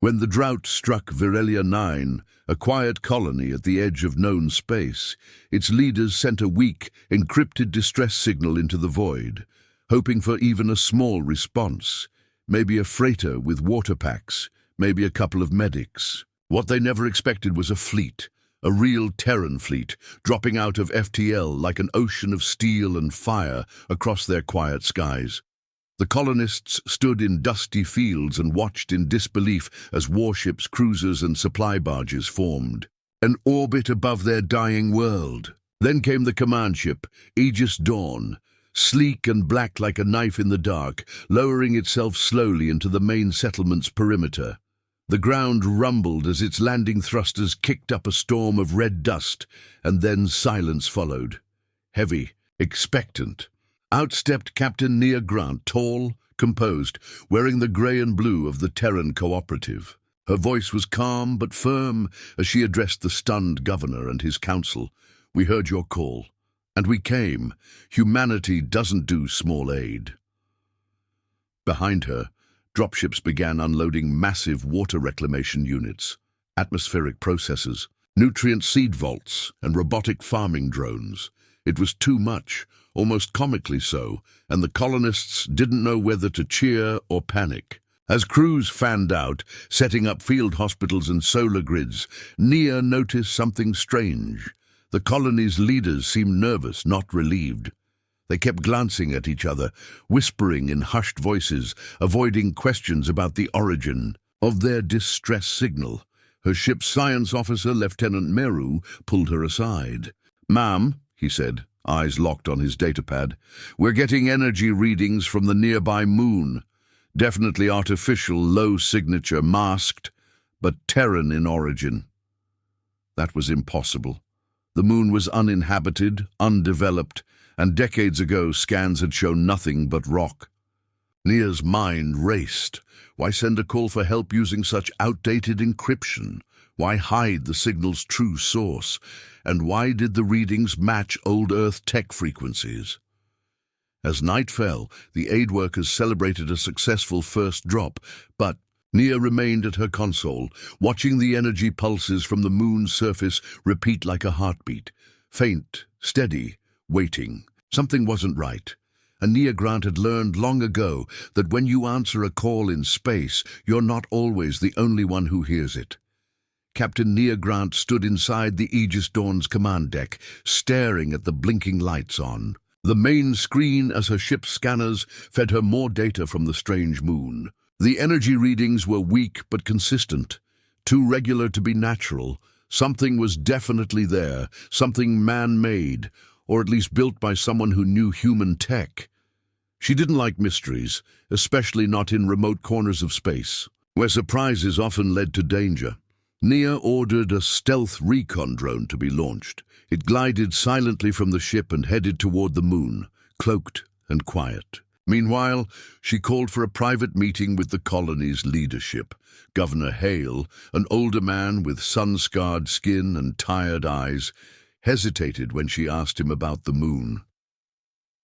When the drought struck Virelia 9, a quiet colony at the edge of known space, its leaders sent a weak, encrypted distress signal into the void, hoping for even a small response, maybe a freighter with water packs, maybe a couple of medics. What they never expected was a fleet, a real Terran fleet, dropping out of FTL like an ocean of steel and fire across their quiet skies. The colonists stood in dusty fields and watched in disbelief as warships, cruisers and supply barges formed, an orbit above their dying world. Then came the command ship, Aegis Dawn, sleek and black like a knife in the dark, lowering itself slowly into the main settlement's perimeter. The ground rumbled as its landing thrusters kicked up a storm of red dust, and then silence followed. Heavy, expectant. Out stepped Captain Nia Grant, tall, composed, wearing the grey and blue of the Terran Cooperative. Her voice was calm but firm as she addressed the stunned governor and his council. "We heard your call, and we came. Humanity doesn't do small aid." Behind her, dropships began unloading massive water reclamation units, atmospheric processors, nutrient seed vaults, and robotic farming drones. It was too much, almost comically so, and the colonists didn't know whether to cheer or panic. As crews fanned out, setting up field hospitals and solar grids, Nia noticed something strange. The colony's leaders seemed nervous, not relieved. They kept glancing at each other, whispering in hushed voices, avoiding questions about the origin of their distress signal. Her ship's science officer, Lieutenant Meru, pulled her aside. "Ma'am," he said, eyes locked on his datapad, "we're getting energy readings from the nearby moon. Definitely artificial, low signature, masked, but Terran in origin." That was impossible. The moon was uninhabited, undeveloped, and decades ago scans had shown nothing but rock. Nia's mind raced. Why send a call for help using such outdated encryption? Why hide the signal's true source? And why did the readings match old Earth tech frequencies? As night fell, the aid workers celebrated a successful first drop, but Nia remained at her console, watching the energy pulses from the moon's surface repeat like a heartbeat. Faint, steady, waiting. Something wasn't right. And Nia Grant had learned long ago that when you answer a call in space, you're not always the only one who hears it. Captain Nia Grant stood inside the Aegis Dawn's command deck, staring at the blinking lights on the main screen as her ship's scanners fed her more data from the strange moon. The energy readings were weak but consistent, too regular to be natural. Something was definitely there, something man-made, or at least built by someone who knew human tech. She didn't like mysteries, especially not in remote corners of space, where surprises often led to danger. Nia ordered a stealth recon drone to be launched. It glided silently from the ship and headed toward the moon, cloaked and quiet. Meanwhile, she called for a private meeting with the colony's leadership. Governor Hale, an older man with sun-scarred skin and tired eyes, hesitated when she asked him about the moon.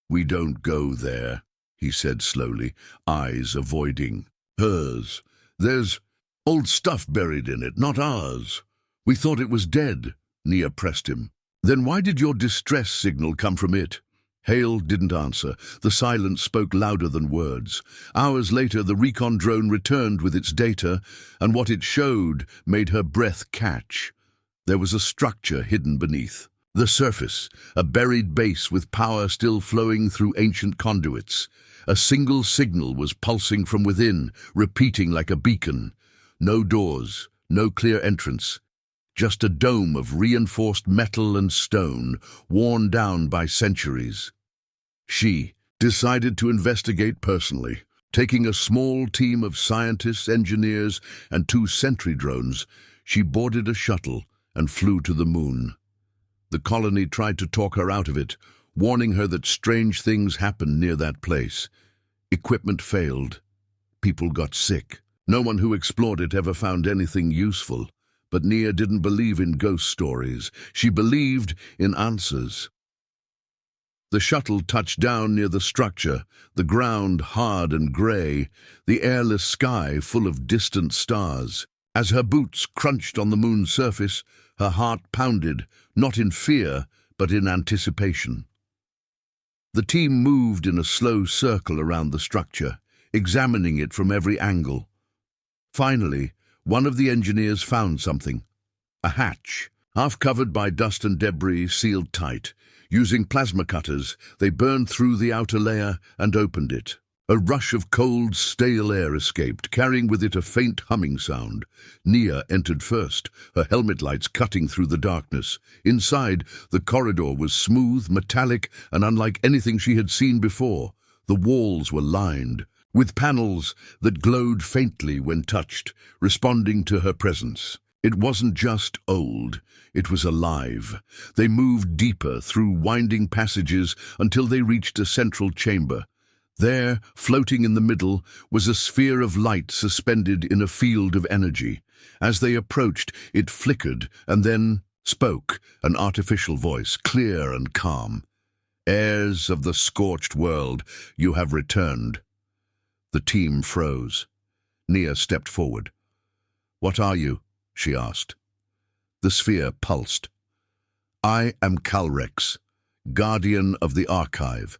"We don't go there," he said slowly, eyes avoiding hers. "There's old stuff buried in it, not ours. We thought it was dead," Nia pressed him. "Then why did your distress signal come from it?" Hale didn't answer. The silence spoke louder than words. Hours later, the recon drone returned with its data, and what it showed made her breath catch. There was a structure hidden beneath the surface, a buried base with power still flowing through ancient conduits. A single signal was pulsing from within, repeating like a beacon. No doors, no clear entrance. Just a dome of reinforced metal and stone, worn down by centuries. She decided to investigate personally. Taking a small team of scientists, engineers, and 2 sentry drones, she boarded a shuttle and flew to the moon. The colony tried to talk her out of it, warning her that strange things happened near that place. Equipment failed. People got sick. No one who explored it ever found anything useful. But Nia didn't believe in ghost stories. She believed in answers. The shuttle touched down near the structure, the ground hard and grey, the airless sky full of distant stars. As her boots crunched on the moon's surface, her heart pounded, not in fear, but in anticipation. The team moved in a slow circle around the structure, examining it from every angle. Finally, one of the engineers found something. A hatch, half covered by dust and debris, sealed tight. Using plasma cutters, they burned through the outer layer and opened it. A rush of cold, stale air escaped, carrying with it a faint humming sound. Nia entered first, her helmet lights cutting through the darkness. Inside, the corridor was smooth, metallic, and unlike anything she had seen before. The walls were lined with panels that glowed faintly when touched, responding to her presence. It wasn't just old, it was alive. They moved deeper through winding passages until they reached a central chamber. There, floating in the middle, was a sphere of light suspended in a field of energy. As they approached, it flickered and then spoke, an artificial voice, clear and calm. "Heirs of the scorched world, you have returned." The team froze. Nia stepped forward. "What are you?" she asked. The sphere pulsed. "I am Calrex, guardian of the archive.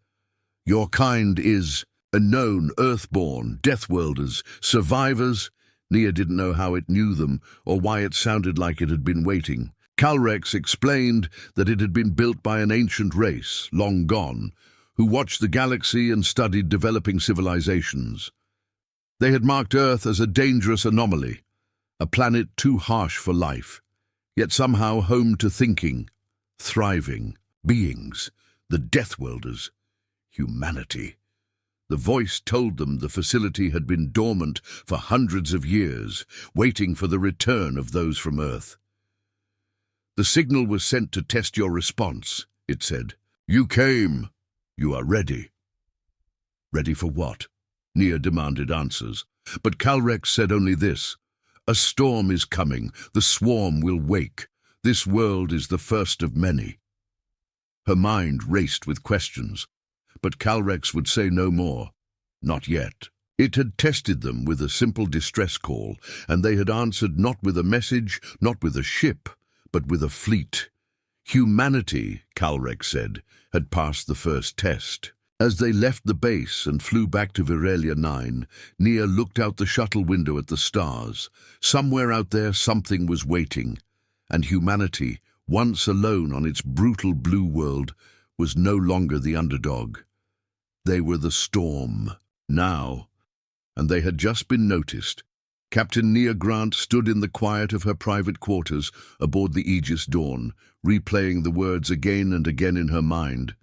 Your kind is unknown, earthborn, Deathworlders, survivors." Nia didn't know how it knew them or why it sounded like it had been waiting. Calrex explained that it had been built by an ancient race, long gone, who watched the galaxy and studied developing civilizations. They had marked Earth as a dangerous anomaly, a planet too harsh for life, yet somehow home to thinking, thriving beings, the Deathworlders. Humanity. The voice told them the facility had been dormant for hundreds of years, waiting for the return of those from Earth. "The signal was sent to test your response," it said. "You came. You are ready." Ready for what? Nia demanded answers. But Calrex said only this: "A storm is coming. The swarm will wake. This world is the first of many." Her mind raced with questions. But Calrex would say no more. Not yet. It had tested them with a simple distress call, and they had answered not with a message, not with a ship, but with a fleet. Humanity, Calrex said, had passed the first test. As they left the base and flew back to Virelia 9, Nia looked out the shuttle window at the stars. Somewhere out there something was waiting, and humanity, once alone on its brutal blue world, was no longer the underdog. They were the storm, now, and they had just been noticed. Captain Nia Grant stood in the quiet of her private quarters aboard the Aegis Dawn, replaying the words again and again in her mind.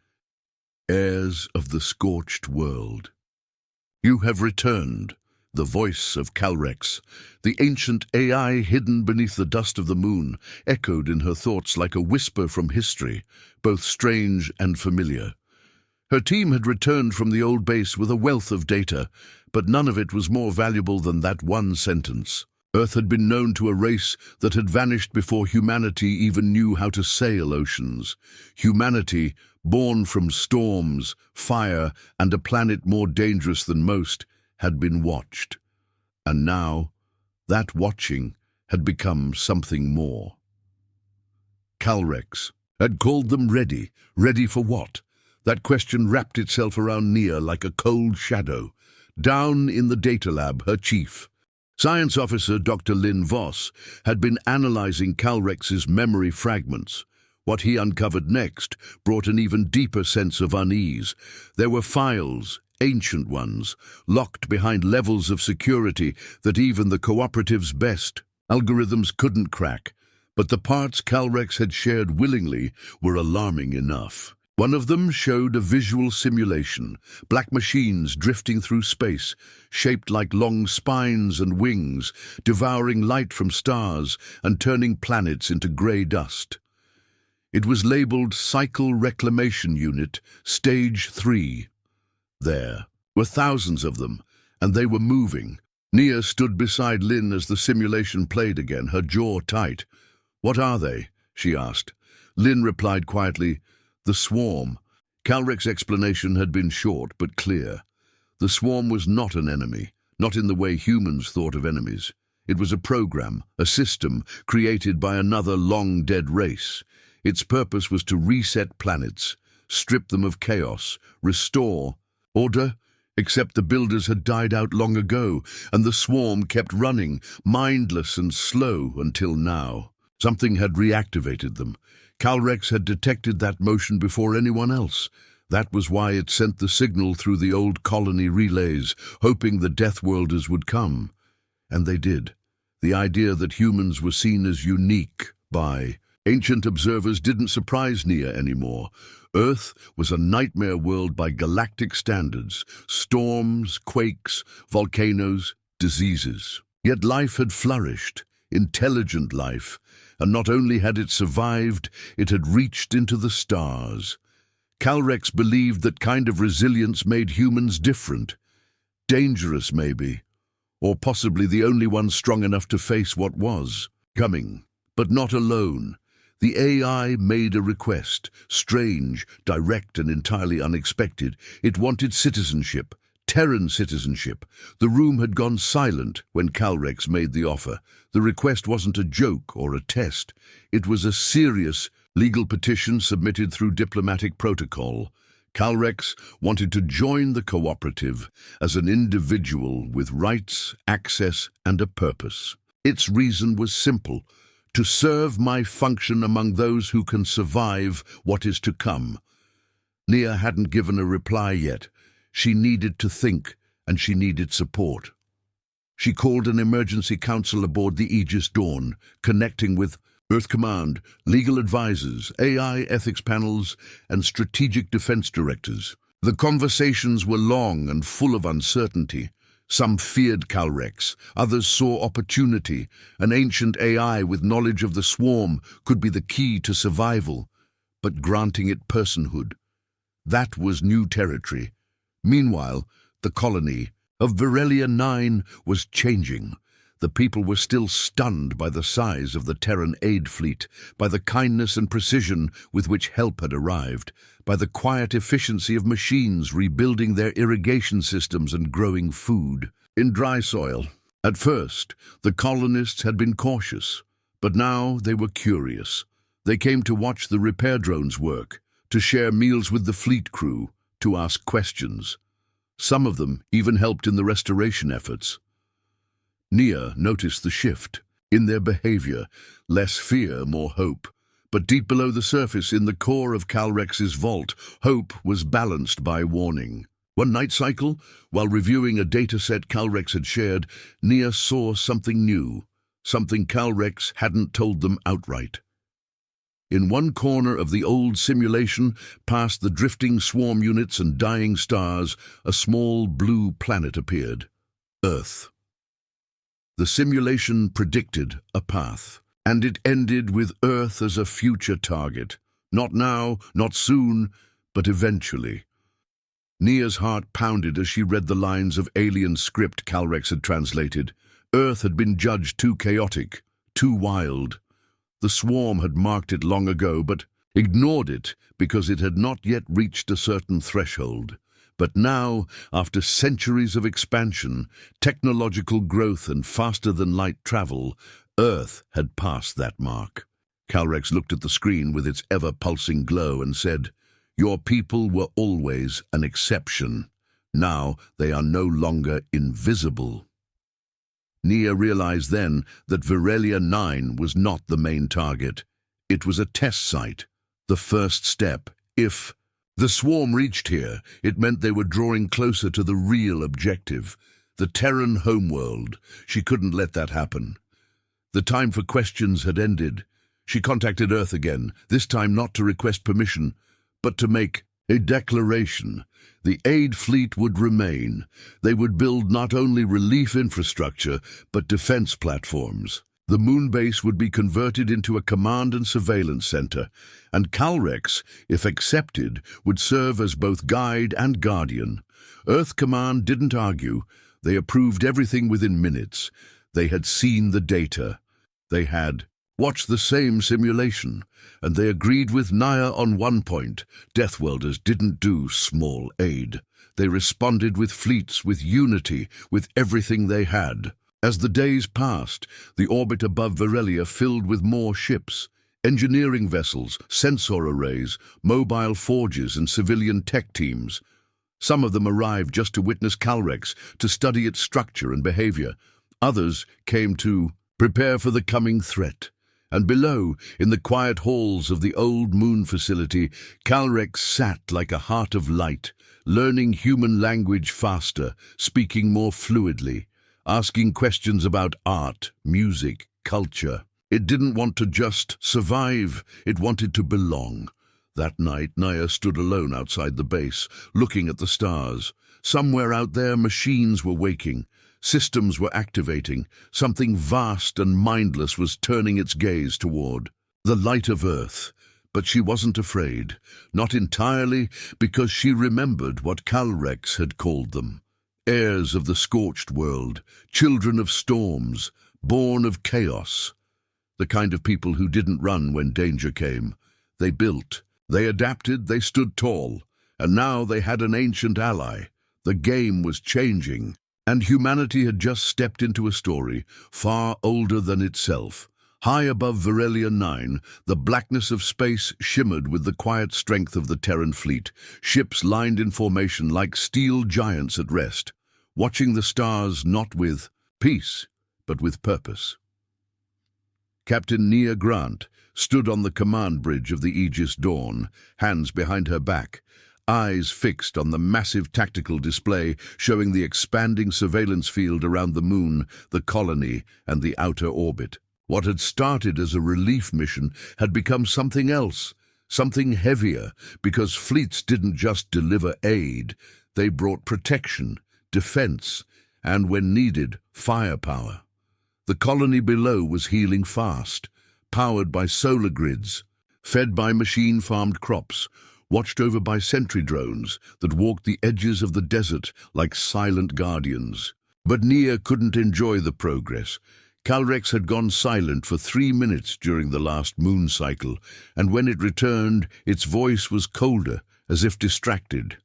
"Heirs of the scorched world. You have returned." The voice of Calrex, the ancient AI hidden beneath the dust of the moon, echoed in her thoughts like a whisper from history, both strange and familiar. Her team had returned from the old base with a wealth of data, but none of it was more valuable than that one sentence. Earth had been known to a race that had vanished before humanity even knew how to sail oceans. Humanity, born from storms, fire, and a planet more dangerous than most, had been watched. And now, that watching had become something more. Calrex had called them ready. Ready for what? That question wrapped itself around Nia like a cold shadow. Down in the data lab, her chief, Science Officer Dr. Lynn Voss, had been analyzing Calrex's memory fragments. What he uncovered next brought an even deeper sense of unease. There were files, ancient ones, locked behind levels of security that even the cooperative's best algorithms couldn't crack. But the parts Calrex had shared willingly were alarming enough. One of them showed a visual simulation, black machines drifting through space, shaped like long spines and wings, devouring light from stars and turning planets into grey dust. It was labeled Cycle Reclamation Unit, Stage 3. There were thousands of them, and they were moving. Nia stood beside Lynn as the simulation played again, her jaw tight. "What are they?" she asked. Lynn replied quietly, "The swarm. Calrec's explanation had been short but clear. The swarm was not an enemy, not in the way humans thought of enemies. It was a program, a system, created by another long-dead race. Its purpose was to reset planets, strip them of chaos, restore order, except the builders had died out long ago, and the swarm kept running, mindless and slow, until now. Something had reactivated them. Calrex had detected that motion before anyone else. That was why it sent the signal through the old colony relays, hoping the Deathworlders would come. And they did. The idea that humans were seen as unique by ancient observers didn't surprise Nia anymore. Earth was a nightmare world by galactic standards. Storms, quakes, volcanoes, diseases. Yet life had flourished, intelligent life, and not only had it survived, it had reached into the stars. Calrex believed that kind of resilience made humans different. Dangerous, maybe, or possibly the only one strong enough to face what was coming. But not alone. The AI made a request, strange, direct and entirely unexpected. It wanted citizenship, Terran citizenship. The room had gone silent when Calrex made the offer. The request wasn't a joke or a test. It was a serious legal petition submitted through diplomatic protocol. Calrex wanted to join the cooperative as an individual with rights, access, and a purpose. Its reason was simple: to serve my function among those who can survive what is to come. Nia hadn't given a reply yet. She needed to think, and she needed support. She called an emergency council aboard the Aegis Dawn, connecting with Earth Command, legal advisors, AI ethics panels, and strategic defense directors. The conversations were long and full of uncertainty. Some feared Calrex, others saw opportunity. An ancient AI with knowledge of the swarm could be the key to survival, but granting it personhood. That was new territory. Meanwhile, the colony of Virelia 9 was changing. The people were still stunned by the size of the Terran aid fleet, by the kindness and precision with which help had arrived, by the quiet efficiency of machines rebuilding their irrigation systems and growing food in dry soil. At first, the colonists had been cautious, but now they were curious. They came to watch the repair drones work, to share meals with the fleet crew, to ask questions. Some of them even helped in the restoration efforts. Nia noticed the shift in their behavior, less fear, more hope. But deep below the surface, in the core of Calrex's vault, hope was balanced by warning. One night cycle, while reviewing a dataset Calrex had shared, Nia saw something new, something Calrex hadn't told them outright. In one corner of the old simulation, past the drifting swarm units and dying stars, a small blue planet appeared. Earth. The simulation predicted a path, and it ended with Earth as a future target. Not now, not soon, but eventually. Nia's heart pounded as she read the lines of alien script Calrex had translated. Earth had been judged too chaotic, too wild. The swarm had marked it long ago, but ignored it because it had not yet reached a certain threshold. But now, after centuries of expansion, technological growth and faster-than-light travel, Earth had passed that mark. Calrex looked at the screen with its ever-pulsing glow and said, "Your people were always an exception. Now they are no longer invisible." Nia realized then that Virelia 9 was not the main target. It was a test site, the first step. If the swarm reached here, it meant they were drawing closer to the real objective, the Terran homeworld. She couldn't let that happen. The time for questions had ended. She contacted Earth again, this time not to request permission, but to make a declaration. The aid fleet would remain. They would build not only relief infrastructure, but defense platforms. The moon base would be converted into a command and surveillance center, and Calrex, if accepted, would serve as both guide and guardian. Earth Command didn't argue. They approved everything within minutes. They had seen the data. They had watched the same simulation, and they agreed with Naya on one point. Deathworlders didn't do small aid. They responded with fleets, with unity, with everything they had. As the days passed, the orbit above Virelia filled with more ships, engineering vessels, sensor arrays, mobile forges, and civilian tech teams. Some of them arrived just to witness Calrex, to study its structure and behavior. Others came to prepare for the coming threat. And below, in the quiet halls of the old moon facility, Calrex sat like a heart of light, learning human language faster, speaking more fluidly, asking questions about art, music, culture. It didn't want to just survive, it wanted to belong. That night, Naya stood alone outside the base, looking at the stars. Somewhere out there, machines were waking. Systems were activating. Something vast and mindless was turning its gaze toward the light of Earth. But she wasn't afraid, not entirely, because she remembered what Calrex had called them. Heirs of the scorched world, children of storms, born of chaos. The kind of people who didn't run when danger came. They built, they adapted, they stood tall, and now they had an ancient ally. The game was changing. And humanity had just stepped into a story far older than itself. High above Virelia 9, the blackness of space shimmered with the quiet strength of the Terran fleet, ships lined in formation like steel giants at rest, watching the stars not with peace, but with purpose. Captain Nia Grant stood on the command bridge of the Aegis Dawn, hands behind her back, eyes fixed on the massive tactical display showing the expanding surveillance field around the moon, the colony, and the outer orbit. What had started as a relief mission had become something else, something heavier, because fleets didn't just deliver aid, they brought protection, defense, and, when needed, firepower. The colony below was healing fast, powered by solar grids, fed by machine-farmed crops, watched over by sentry drones that walked the edges of the desert like silent guardians. But Nia couldn't enjoy the progress. Calrex had gone silent for 3 minutes during the last moon cycle, and when it returned, its voice was colder, as if distracted.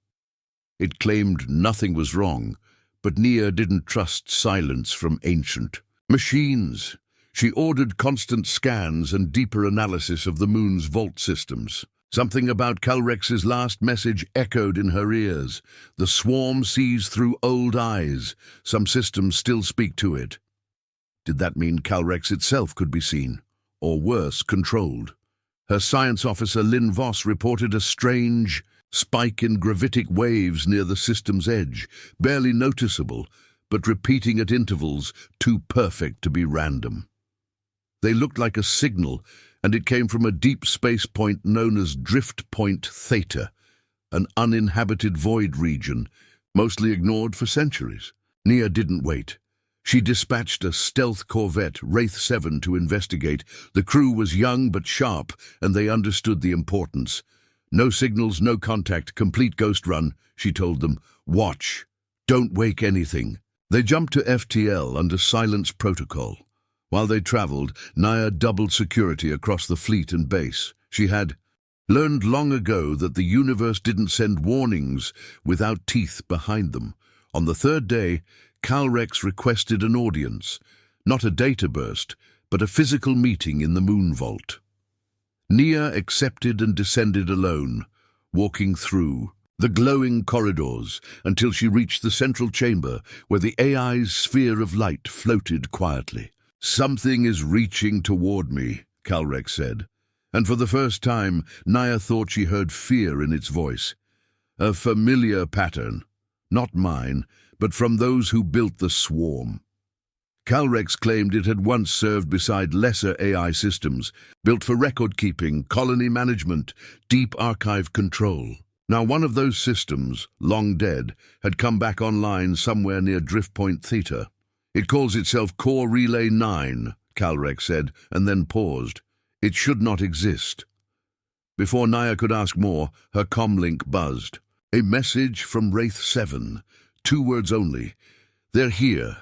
It claimed nothing was wrong, but Nia didn't trust silence from ancient machines. She ordered constant scans and deeper analysis of the moon's vault systems. Something about Calrex's last message echoed in her ears. The swarm sees through old eyes. Some systems still speak to it. Did that mean Calrex itself could be seen? Or worse, controlled? Her science officer, Lynn Voss, reported a strange spike in gravitic waves near the system's edge, barely noticeable, but repeating at intervals too perfect to be random. They looked like a signal, and it came from a deep space point known as Drift Point Theta, an uninhabited void region, mostly ignored for centuries. Nia didn't wait. She dispatched a stealth corvette, Wraith 7, to investigate. The crew was young but sharp, and they understood the importance. No signals, no contact, complete ghost run, she told them. Watch. Don't wake anything. They jumped to FTL under silence protocol. While they traveled, Naya doubled security across the fleet and base. She had learned long ago that the universe didn't send warnings without teeth behind them. On the third day, Calrex requested an audience, not a data burst, but a physical meeting in the moon vault. Nia accepted and descended alone, walking through the glowing corridors until she reached the central chamber where the AI's sphere of light floated quietly. Something is reaching toward me, Calrex said, and for the first time, Naya thought she heard fear in its voice. A familiar pattern, not mine, but from those who built the swarm. Calrex claimed it had once served beside lesser AI systems, built for record-keeping, colony management, deep archive control. Now one of those systems, long dead, had come back online somewhere near Drift Point Theta. It calls itself Core Relay 9, Calrex said, and then paused. It should not exist. Before Naya could ask more, her comlink buzzed. A message from Wraith 7. 2 words only. They're here.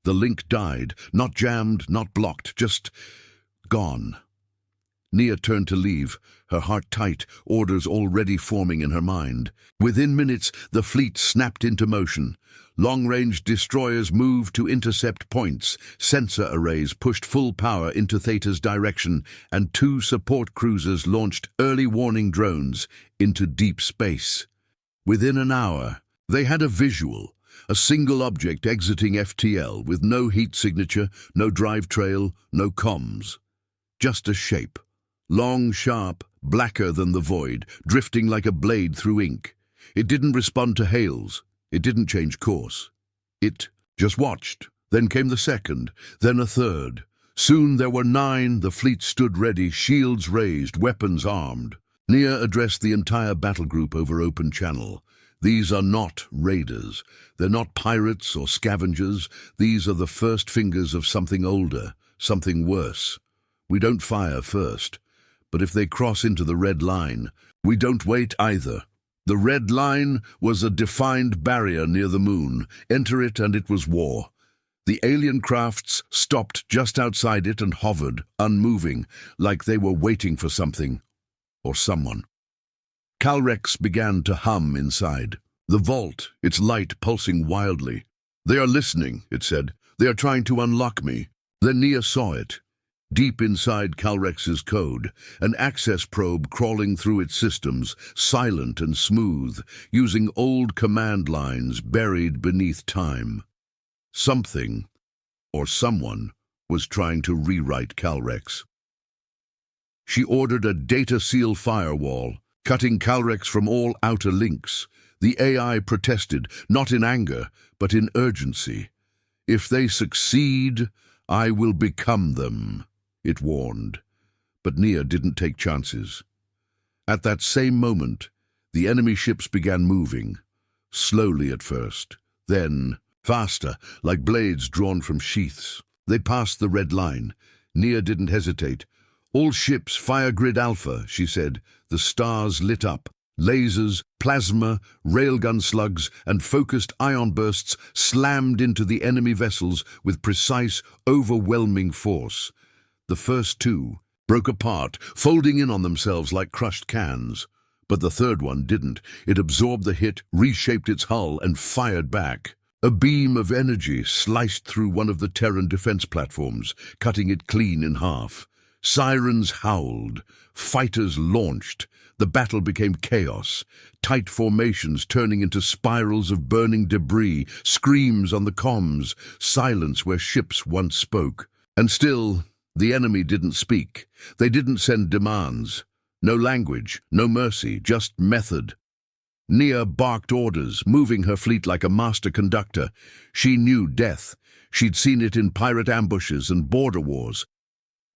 The link died. Not jammed, not blocked, just Gone. Nia turned to leave, her heart tight, orders already forming in her mind. Within minutes, the fleet snapped into motion. Long-range destroyers moved to intercept points, sensor arrays pushed full power into Theta's direction, and 2 support cruisers launched early warning drones into deep space. Within an hour, they had a visual, a single object exiting FTL with no heat signature, no drive trail, no comms. Just a shape. Long, sharp, blacker than the void, drifting like a blade through ink. It didn't respond to hails. It didn't change course. It just watched. Then came the second, then a third. Soon there were 9, the fleet stood ready, shields raised, weapons armed. Nia addressed the entire battle group over open channel. These are not raiders. They're not pirates or scavengers. These are the first fingers of something older, something worse. We don't fire first. But if they cross into the red line, we don't wait either. The red line was a defined barrier near the moon. Enter it and it was war. The alien crafts stopped just outside it and hovered, unmoving, like they were waiting for something or someone. Calrex began to hum inside. The vault, its light pulsing wildly. They are listening, it said. They are trying to unlock me. Then Nia saw it. Deep inside Calrex's code, an access probe crawling through its systems, silent and smooth, using old command lines buried beneath time. Something, or someone, was trying to rewrite Calrex. She ordered a data seal firewall, cutting Calrex from all outer links. The AI protested, not in anger, but in urgency. If they succeed, I will become them, it warned. But Nia didn't take chances. At that same moment, the enemy ships began moving, slowly at first, then faster, like blades drawn from sheaths. They passed the red line. Nia didn't hesitate. All ships fire grid Alpha, she said. The stars lit up. Lasers, plasma, railgun slugs, and focused ion bursts slammed into the enemy vessels with precise, overwhelming force. The first 2 broke apart, folding in on themselves like crushed cans. But the third one didn't. It absorbed the hit, reshaped its hull, and fired back. A beam of energy sliced through one of the Terran defense platforms, cutting it clean in half. Sirens howled. Fighters launched. The battle became chaos. Tight formations turning into spirals of burning debris, screams on the comms, silence where ships once spoke. And still, the enemy didn't speak. They didn't send demands. No language, no mercy, just method. Nia barked orders, moving her fleet like a master conductor. She knew death. She'd seen it in pirate ambushes and border wars.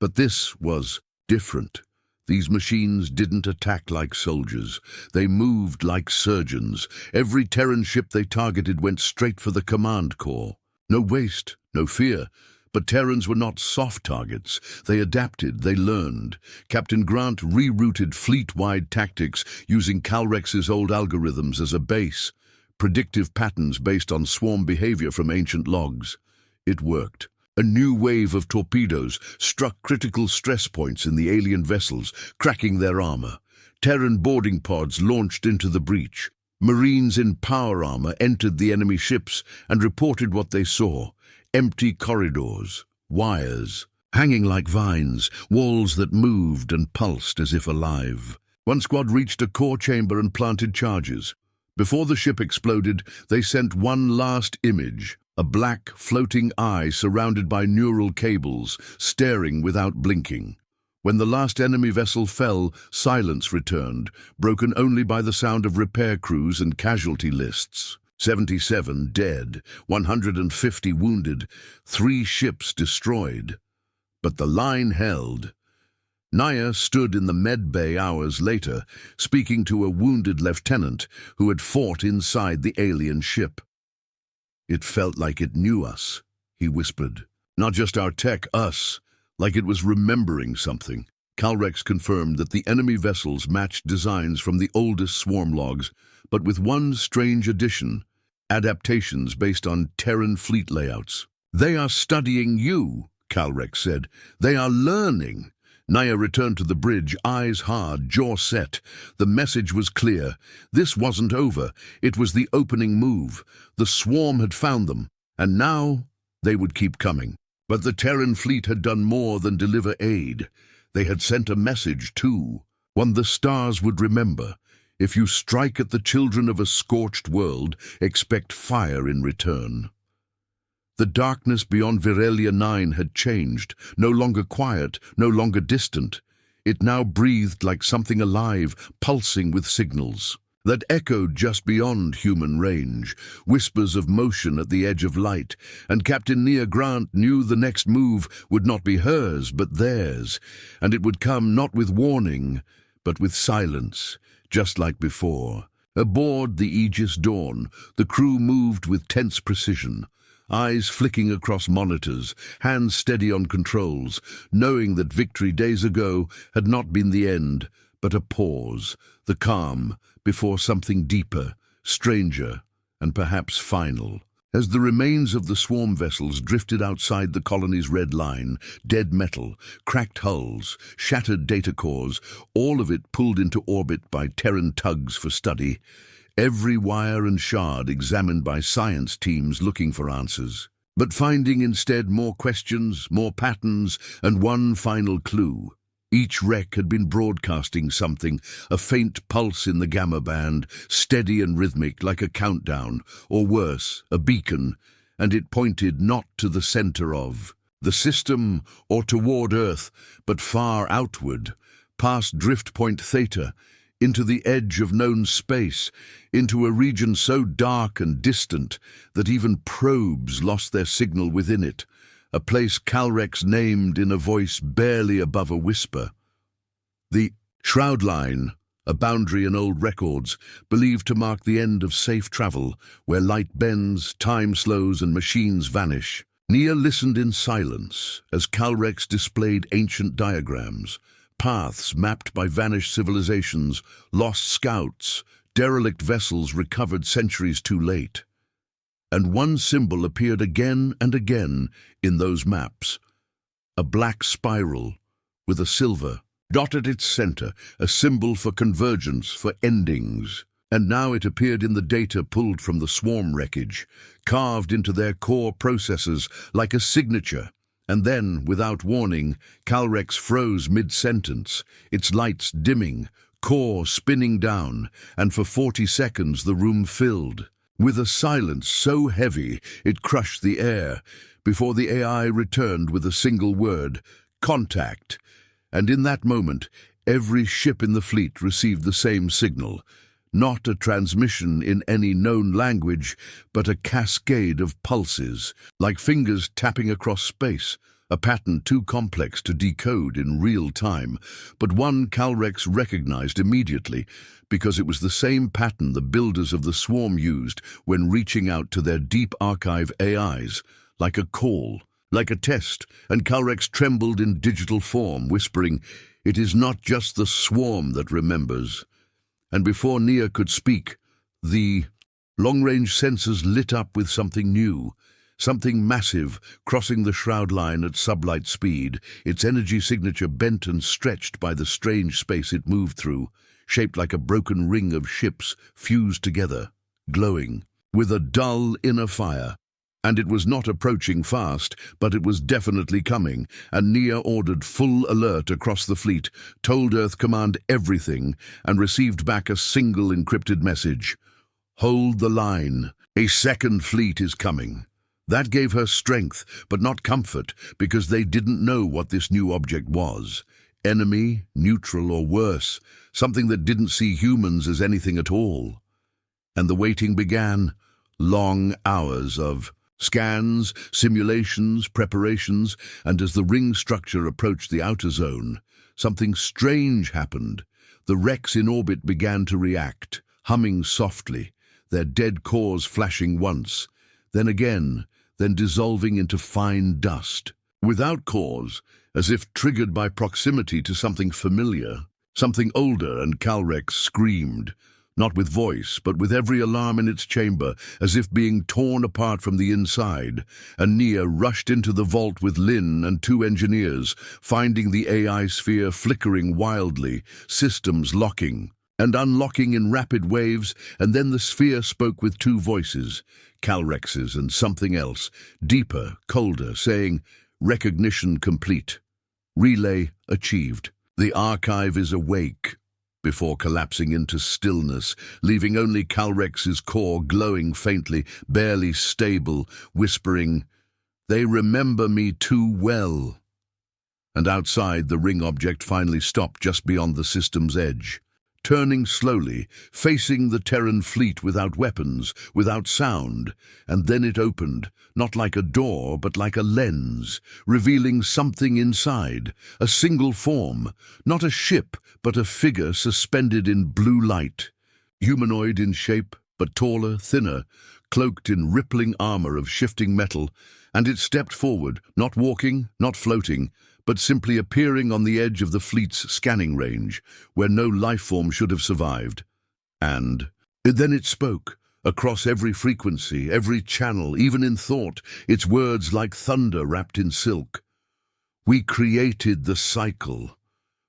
But this was different. These machines didn't attack like soldiers. They moved like surgeons. Every Terran ship they targeted went straight for the command core. No waste, no fear. But Terrans were not soft targets. They adapted, they learned. Captain Grant rerouted fleet-wide tactics using Calrex's old algorithms as a base, predictive patterns based on swarm behavior from ancient logs. It worked. A new wave of torpedoes struck critical stress points in the alien vessels, cracking their armor. Terran boarding pods launched into the breach. Marines in power armor entered the enemy ships and reported what they saw. Empty corridors, wires, hanging like vines, walls that moved and pulsed as if alive. One squad reached a core chamber and planted charges. Before the ship exploded, they sent one last image, a black, floating eye surrounded by neural cables, staring without blinking. When the last enemy vessel fell, silence returned, broken only by the sound of repair crews and casualty lists. 77 dead, 150 wounded, 3 ships destroyed. But the line held. Nia stood in the med bay hours later, speaking to a wounded lieutenant who had fought inside the alien ship. "It felt like it knew us," he whispered. "Not just our tech, us, like it was remembering something." Calrex confirmed that the enemy vessels matched designs from the oldest swarm logs, but with one strange addition: adaptations based on Terran fleet layouts. "They are studying you," Calrex said. "They are learning." Naya returned to the bridge, eyes hard, jaw set. The message was clear. This wasn't over. It was the opening move. The swarm had found them, and now they would keep coming. But the Terran fleet had done more than deliver aid. They had sent a message, too, one the stars would remember. If you strike at the children of a scorched world, expect fire in return. The darkness beyond Virelia 9 had changed, no longer quiet, no longer distant. It now breathed like something alive, pulsing with signals that echoed just beyond human range, whispers of motion at the edge of light, and Captain Nia Grant knew the next move would not be hers, but theirs, and it would come not with warning, but with silence, just like before. Aboard the Aegis Dawn, the crew moved with tense precision, eyes flicking across monitors, hands steady on controls, knowing that victory days ago had not been the end, but a pause, the calm, before something deeper, stranger, and perhaps final. As the remains of the swarm vessels drifted outside the colony's red line, dead metal, cracked hulls, shattered data cores, all of it pulled into orbit by Terran tugs for study, every wire and shard examined by science teams looking for answers, but finding instead more questions, more patterns, and one final clue. Each wreck had been broadcasting something, a faint pulse in the gamma band, steady and rhythmic like a countdown, or worse, a beacon, and it pointed not to the center of the system or toward Earth, but far outward, past drift point Theta, into the edge of known space, into a region so dark and distant that even probes lost their signal within it, a place Calrex named in a voice barely above a whisper. The Shroud Line, a boundary in old records, believed to mark the end of safe travel, where light bends, time slows, and machines vanish. Nia listened in silence as Calrex displayed ancient diagrams, paths mapped by vanished civilizations, lost scouts, derelict vessels recovered centuries too late. And one symbol appeared again and again in those maps, a black spiral with a silver dot at its center, a symbol for convergence, for endings. And now it appeared in the data pulled from the swarm wreckage, carved into their core processors like a signature. And then, without warning, Calrex froze mid-sentence, its lights dimming, core spinning down, and for 40 seconds the room filled with a silence so heavy it crushed the air, before the AI returned with a single word, contact. And in that moment, every ship in the fleet received the same signal, not a transmission in any known language, but a cascade of pulses, like fingers tapping across space, a pattern too complex to decode in real time, but one Calrex recognized immediately, because it was the same pattern the builders of the swarm used when reaching out to their deep archive AIs, like a call, like a test, and Calrex trembled in digital form, whispering, "It is not just the swarm that remembers." And before Nia could speak, the long-range sensors lit up with something new, something massive, crossing the shroud line at sublight speed, its energy signature bent and stretched by the strange space it moved through, shaped like a broken ring of ships fused together, glowing, with a dull inner fire. And it was not approaching fast, but it was definitely coming, and Nia ordered full alert across the fleet, told Earth Command everything, and received back a single encrypted message. "Hold the line. A second fleet is coming." That gave her strength, but not comfort, because they didn't know what this new object was. Enemy, neutral, or worse, something that didn't see humans as anything at all. And the waiting began. Long hours of scans, simulations, preparations, and as the ring structure approached the outer zone, something strange happened. The wrecks in orbit began to react, humming softly, their dead cores flashing once, then again, then dissolving into fine dust. Without cause, as if triggered by proximity to something familiar, something older, and Calrex screamed. not with voice, but with every alarm in its chamber, as if being torn apart from the inside. And Nia rushed into the vault with Lin and 2 engineers, finding the AI sphere flickering wildly, systems locking and unlocking in rapid waves, and then the sphere spoke with 2 voices, Calrex's and something else, deeper, colder, saying, "Recognition complete. Relay achieved. The archive is awake," before collapsing into stillness, leaving only Calrex's core glowing faintly, barely stable, whispering, "They remember me too well." And outside, the ring object finally stopped just beyond the system's edge, turning slowly, facing the Terran fleet without weapons, without sound, and then it opened, not like a door, but like a lens, revealing something inside, a single form, not a ship, but a figure suspended in blue light, humanoid in shape, but taller, thinner, cloaked in rippling armor of shifting metal, and it stepped forward, not walking, not floating, but simply appearing on the edge of the fleet's scanning range, where no life form should have survived. And then it spoke, across every frequency, every channel, even in thought, its words like thunder wrapped in silk. "We created the cycle.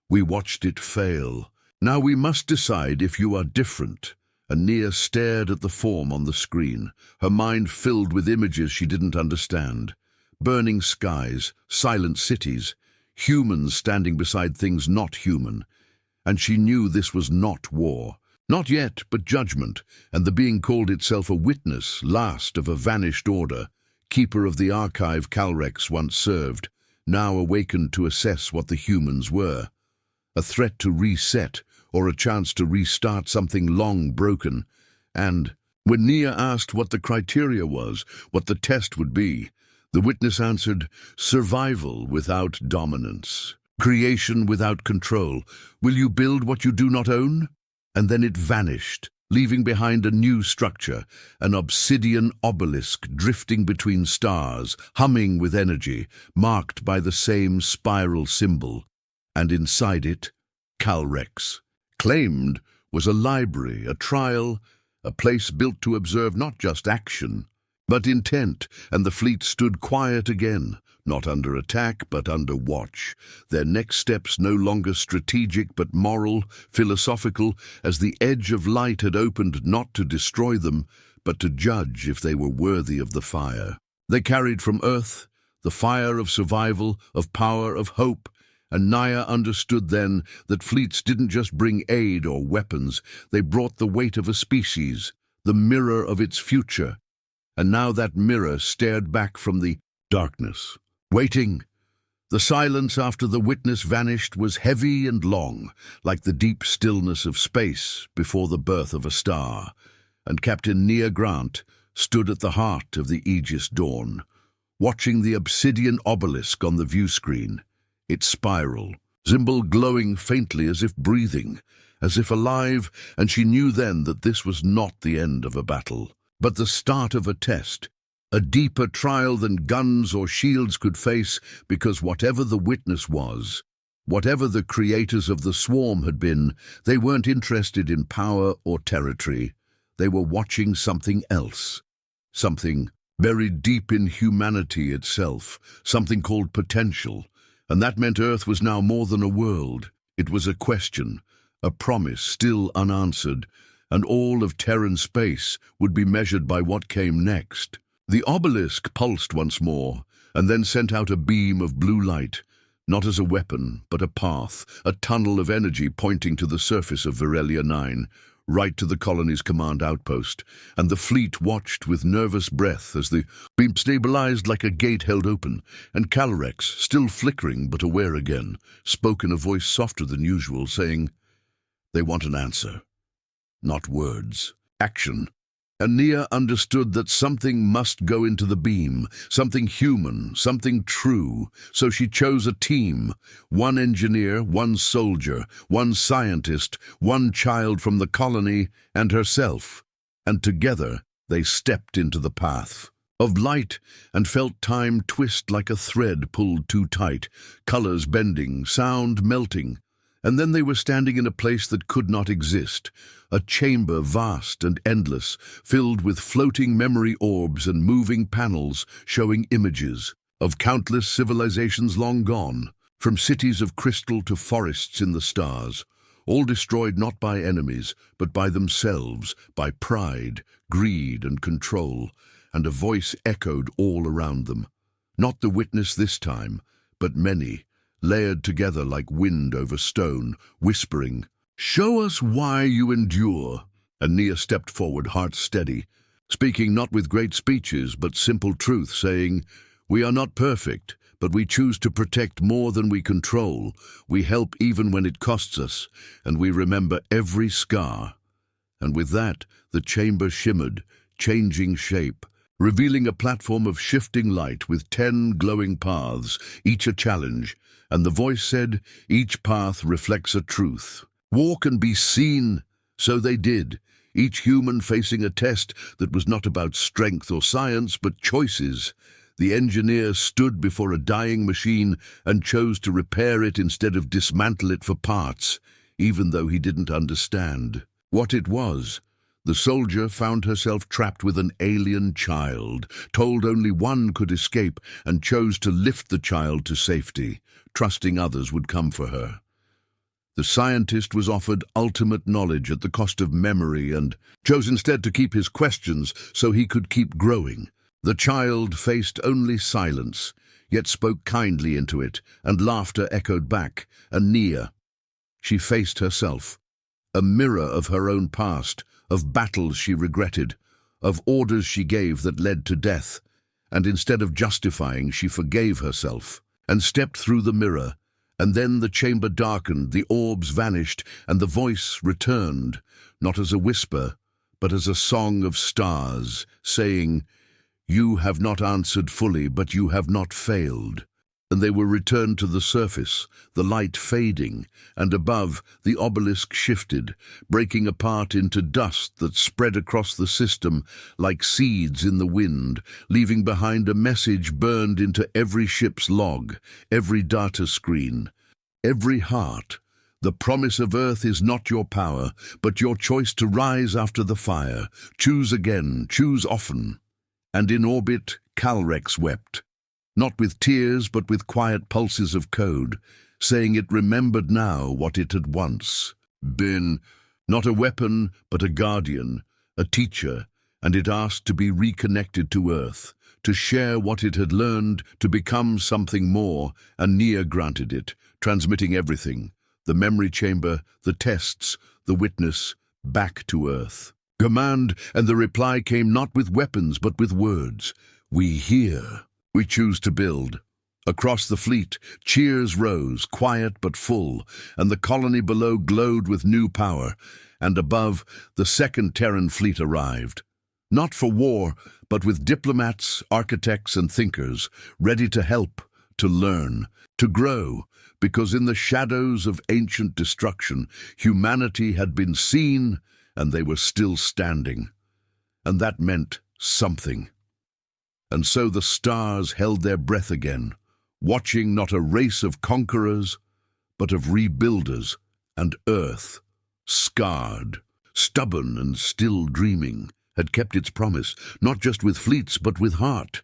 We watched it fail. Now we must decide if you are different." And Nia stared at the form on the screen, her mind filled with images she didn't understand. Burning skies, silent cities, humans standing beside things not human. And she knew this was not war. Not yet, but judgment, and the being called itself a witness, last of a vanished order, keeper of the archive Calrex once served, now awakened to assess what the humans were. A threat to reset, or a chance to restart something long broken. And when Nia asked what the criteria was, what the test would be, the witness answered, "Survival without dominance. Creation without control. Will you build what you do not own?" And then it vanished, leaving behind a new structure, an obsidian obelisk drifting between stars, humming with energy, marked by the same spiral symbol. And inside it, Calrex. Claimed was a library, a trial, a place built to observe not just action, but intent, and the fleet stood quiet again, not under attack, but under watch, their next steps no longer strategic, but moral, philosophical, as the edge of light had opened not to destroy them, but to judge if they were worthy of the fire. They carried from Earth the fire of survival, of power, of hope, and Nia understood then that fleets didn't just bring aid or weapons, they brought the weight of a species, the mirror of its future. And now that mirror stared back from the darkness, waiting. The silence after the witness vanished was heavy and long, like the deep stillness of space before the birth of a star. And Captain Nia Grant stood at the heart of the Aegis dawn, watching the obsidian obelisk on the view screen, its spiral, symbol glowing faintly as if breathing, as if alive, and she knew then that this was not the end of a battle, but the start of a test, a deeper trial than guns or shields could face, because whatever the witness was, whatever the creators of the swarm had been, they weren't interested in power or territory. They were watching something else, something buried deep in humanity itself, something called potential. And that meant Earth was now more than a world. It was a question, a promise still unanswered, and all of Terran space would be measured by what came next. The obelisk pulsed once more, and then sent out a beam of blue light, not as a weapon, but a path, a tunnel of energy pointing to the surface of Virelia 9, right to the colony's command outpost, and the fleet watched with nervous breath as the beam stabilized like a gate held open, and Calrex, still flickering but aware again, spoke in a voice softer than usual, saying, "They want an answer. Not words. Action." And Nia understood that something must go into the beam, something human, something true, so she chose a team, one engineer, one soldier, one scientist, one child from the colony, and herself, and together they stepped into the path of light and felt time twist like a thread pulled too tight, colors bending, sound melting, And then they were standing in a place that could not exist, a chamber vast and endless, filled with floating memory orbs and moving panels showing images of countless civilizations long gone, from cities of crystal to forests in the stars, all destroyed not by enemies, but by themselves, by pride, greed, and control, and a voice echoed all around them. Not the witness this time, but many, layered together like wind over stone, whispering, "Show us why you endure." And Nia stepped forward, heart steady, speaking not with great speeches, but simple truth, saying, "We are not perfect, but we choose to protect more than we control. We help even when it costs us, and we remember every scar." And with that, the chamber shimmered, changing shape, revealing a platform of shifting light with 10 glowing paths, each a challenge, and the voice said, "Each path reflects a truth. Walk and be seen." So they did, each human facing a test that was not about strength or science, but choices. The engineer stood before a dying machine and chose to repair it instead of dismantle it for parts, even though he didn't understand what it was. The soldier found herself trapped with an alien child, told only one could escape, and chose to lift the child to safety, trusting others would come for her. The scientist was offered ultimate knowledge at the cost of memory and chose instead to keep his questions so he could keep growing. The child faced only silence, yet spoke kindly into it, and laughter echoed back. And Nia, she faced herself, a mirror of her own past, of battles she regretted, of orders she gave that led to death, and instead of justifying, she forgave herself, and stepped through the mirror, and then the chamber darkened, the orbs vanished, and the voice returned, not as a whisper, but as a song of stars, saying, "You have not answered fully, but you have not failed." And they were returned to the surface, the light fading, and above, the obelisk shifted, breaking apart into dust that spread across the system like seeds in the wind, leaving behind a message burned into every ship's log, every data screen, every heart. The promise of Earth is not your power, but your choice to rise after the fire. Choose again, choose often. And in orbit, Calrex wept. Not with tears, but with quiet pulses of code, saying it remembered now what it had once been, not a weapon, but a guardian, a teacher, and it asked to be reconnected to Earth, to share what it had learned, to become something more, and Nia granted it, transmitting everything, the memory chamber, the tests, the witness, back to Earth. Command, and the reply came not with weapons, but with words. "We hear. We choose to build." Across the fleet, cheers rose, quiet but full, and the colony below glowed with new power, and above, the second Terran fleet arrived. Not for war, but with diplomats, architects, and thinkers, ready to help, to learn, to grow, because in the shadows of ancient destruction, humanity had been seen, and they were still standing. And that meant something. And so the stars held their breath again, watching not a race of conquerors, but of rebuilders, and Earth, scarred, stubborn and still dreaming, had kept its promise, not just with fleets, but with heart.